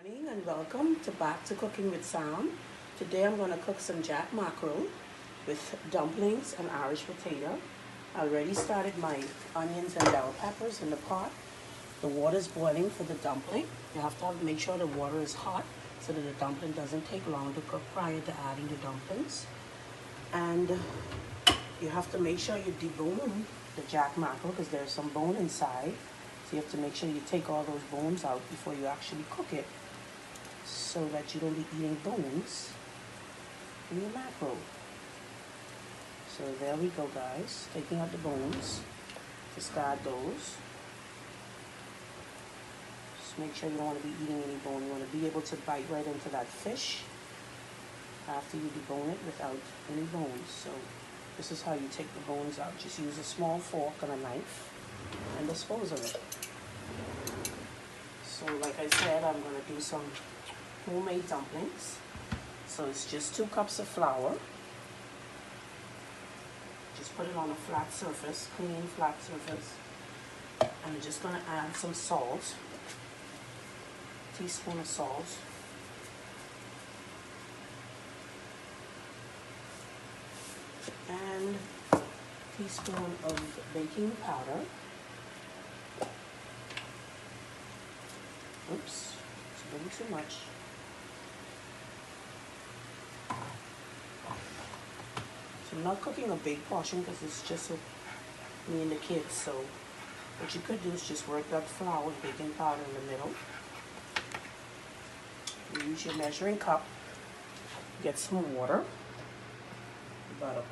Morning and welcome to Back to Cooking with Sam. Today I'm going to cook some jack mackerel with dumplings and Irish potato. I already started my onions and bell peppers in the pot. The water is boiling for the dumpling. You have to make sure the water is hot so that the dumpling doesn't take long to cook prior to adding the dumplings. And you have to make sure you debone the jack mackerel because there's some bone inside. So you have to make sure you take all those bones out before you actually cook it, so that you don't be eating bones in your mackerel. So there we go, guys. Taking out the bones. Discard those. Just make sure you don't want to be eating any bone. You want to be able to bite right into that fish after you debone it without any bones. So this is how you take the bones out. Just use a small fork and a knife and dispose of it. So like I said, I'm going to do some homemade dumplings. So it's just 2 cups of flour. Just put it on a flat surface, clean flat surface. And I'm just going to add some salt, a teaspoon of salt. And a teaspoon of baking powder. Oops, it's a little too much. So I'm not cooking a big portion because it's just me and the kids. So what you could do is just work that flour with baking powder in the middle. You use your measuring cup. Get some water, about a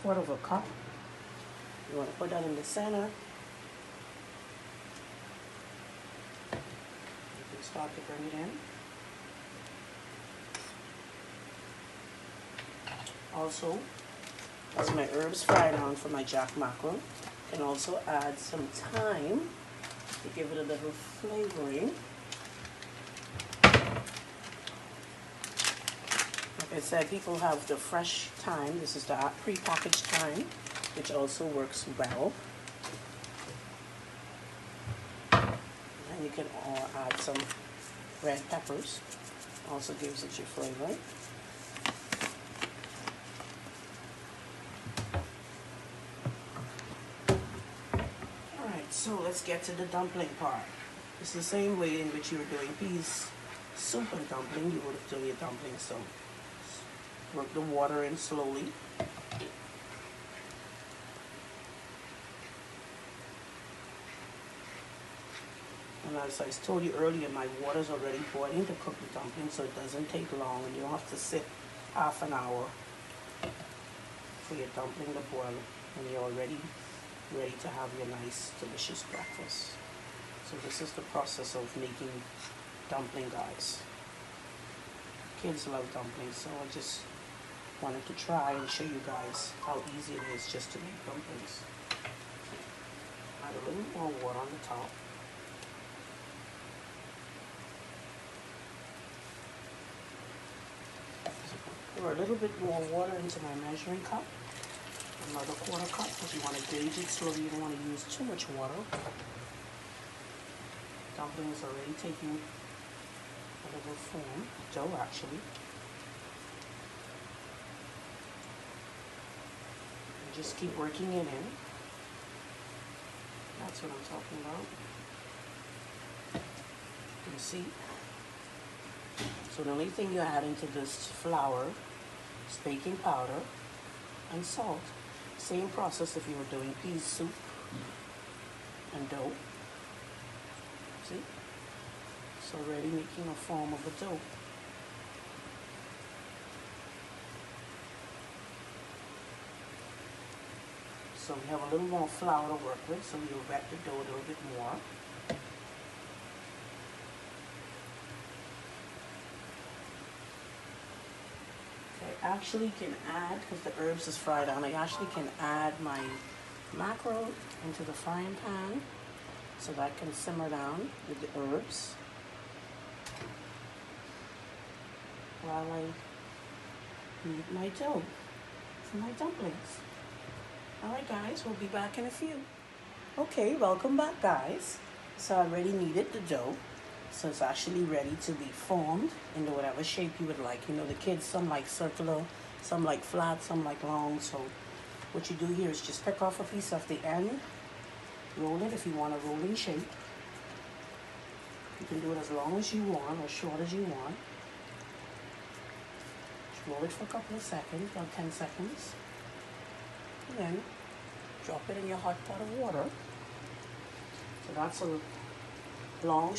quarter of a cup. You want to put that in the center. You can start to bring it in. Also, as my herbs fry down for my jack mackerel, can also add some thyme to give it a little flavoring. Like I said, people have the fresh thyme. This is the pre-packaged thyme, which also works well. And you can add some red peppers. Also gives it your flavor. So let's get to the dumpling part. It's the same way in which you were doing peas soup and dumpling, you would have done your dumplings. So work the water in slowly. And as I told you earlier, my water is already boiling to cook the dumplings, so it doesn't take long, and you don't have to sit half an hour for your dumpling to boil, and you're already ready to have your nice, delicious breakfast. So this is the process of making dumpling, guys. Kids love dumplings, so I just wanted to try and show you guys how easy it is just to make dumplings. Add a little more water on the top. Pour a little bit more water into my measuring cup. Another quarter cup, because you want to gauge it slowly. You don't want to use too much water. Dumplings are already taking a little form, dough actually. And just keep working it in. That's what I'm talking about. You can see. So the only thing you add into this flour is baking powder and salt. Same process if you were doing pea soup and dough. See? It's already making a form of a dough. So we have a little more flour to work with, so we'll wet the dough a little bit more. Actually can add, because the herbs is fried on, I actually can add my mackerel into the frying pan so that can simmer down with the herbs while I eat my dough for my dumplings. Alright guys, we'll be back in a few. Okay, welcome back guys. So I already kneaded the dough. So it's actually ready to be formed into whatever shape you would like. You know, the kids, some like circular, some like flat, some like long. So what you do here is just pick off a piece of the end, roll it if you want a rolling shape. You can do it as long as you want or short as you want. Just roll it for a couple of seconds, about 10 seconds. And then drop it in your hot pot of water. So that's a long